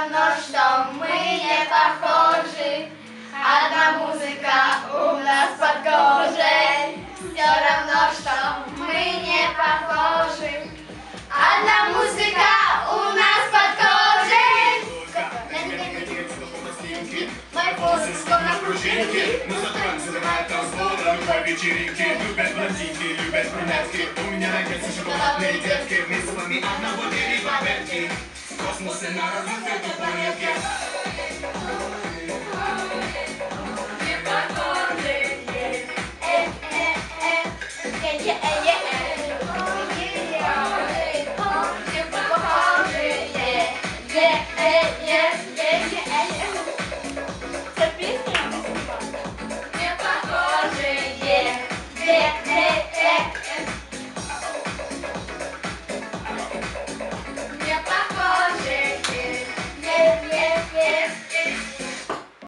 равно, что мы не похожи. Одна музыка у нас под кожей. Все равно, что мы не похожи. Одна музыка у нас под кожей. Мои волосы словно пружинки, но зато взрывает танцпол. Любят вечеринки, любят блондинки, любят брюнетки. У меня найдется шоколадные детки. Мы с вами одного дерева ветки. В космосе на развитые планетки.